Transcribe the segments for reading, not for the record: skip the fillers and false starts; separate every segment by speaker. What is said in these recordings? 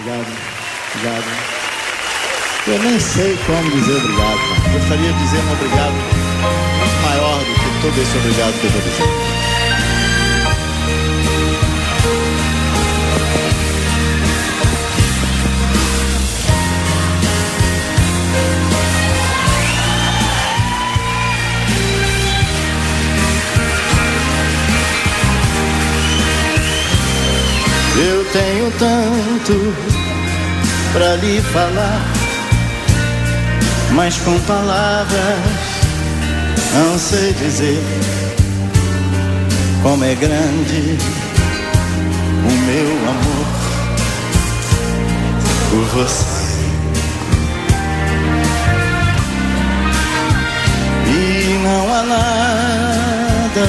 Speaker 1: Obrigado, obrigado. Eu nem sei como dizer obrigado, mas gostaria de dizer um obrigado muito maior do que todo esse obrigado que eu estou dizendo. Eu tenho tanto pra lhe falar, mas com palavras não sei dizer como é grande o meu amor por você. E não há nada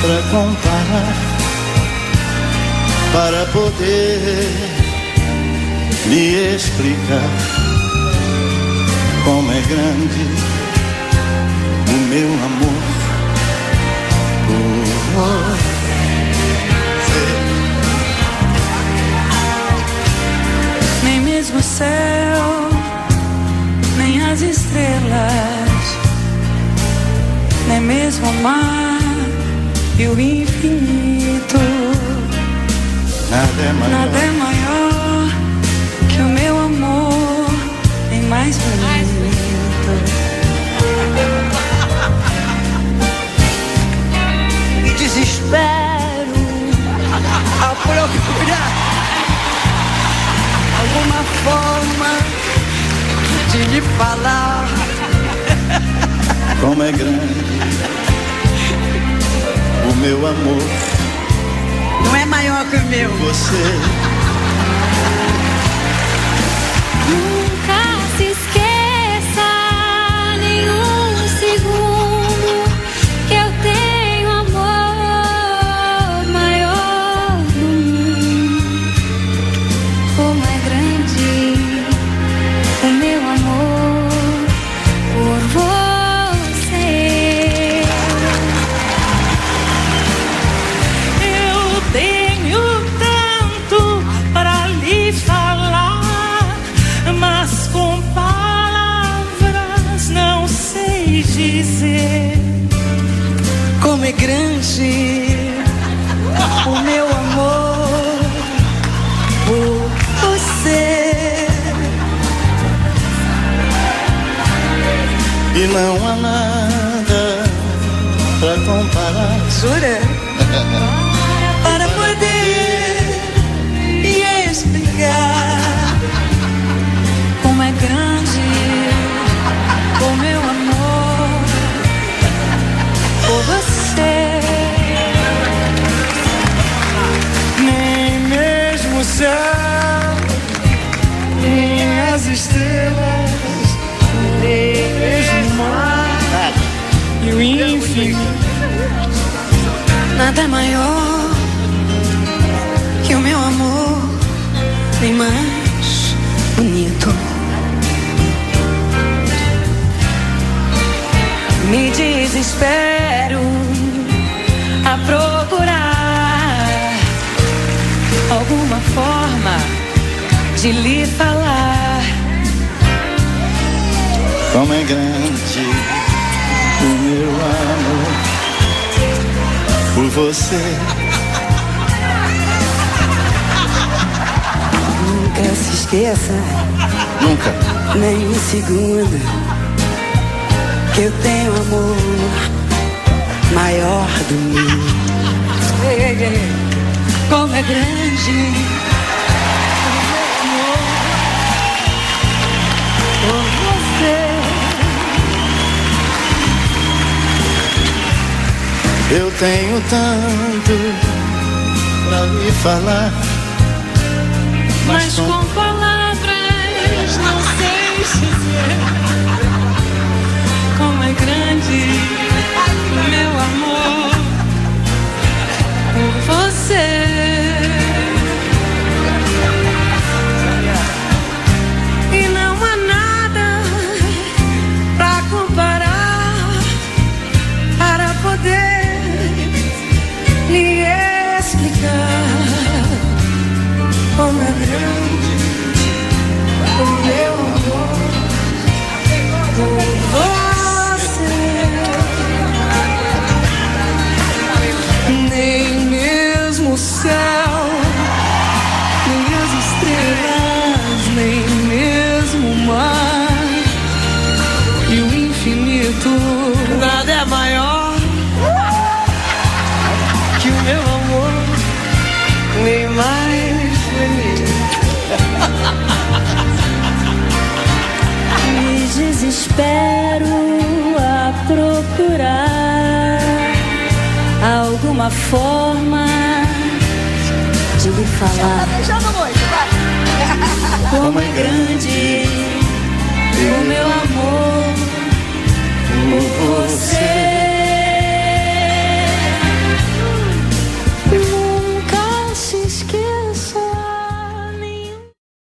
Speaker 1: pra comparar para poder lhe explicar como é grande o meu amor por você.
Speaker 2: Nem mesmo o céu, nem as estrelas, nem mesmo o mar e o infinito.
Speaker 1: Nada é
Speaker 2: maior que o meu amor, nem mais bonito.
Speaker 3: Me desespero ao procurar alguma forma de lhe falar
Speaker 1: como é grande o meu amor.
Speaker 3: Não é maior que o meu.
Speaker 1: Você
Speaker 4: nunca se esqueça nenhum segundo que eu tenho amor maior do mundo. Como é grande o meu amor por você.
Speaker 2: Eu tenho tanto para lhe falar, mas com palavras não sei dizer
Speaker 3: como é grande o meu amor por você.
Speaker 1: e não há nada pra comparar.
Speaker 3: Jura? Para poder lhe explicar
Speaker 2: como é grande o meu amor por você. Nem mesmo o céu, nem as estrelas, nem mesmo o mar e o infinito.
Speaker 3: nada maior que o meu amor, nem mais bonito. Me desespero a procurar alguma forma de lhe falar
Speaker 1: como é grande o meu amor por você.
Speaker 3: Nunca se esqueça,
Speaker 1: Nunca.
Speaker 3: nem um segundo, que eu tenho amor maior do mundo.
Speaker 2: Como é grande o meu amor por você.
Speaker 1: Eu tenho tanto pra lhe falar,
Speaker 2: Mas com palavras não sei dizer como é grande o meu amor por você. E não há nada pra comparar, para poder lhe explicar como é grande
Speaker 3: sua forma de me falar.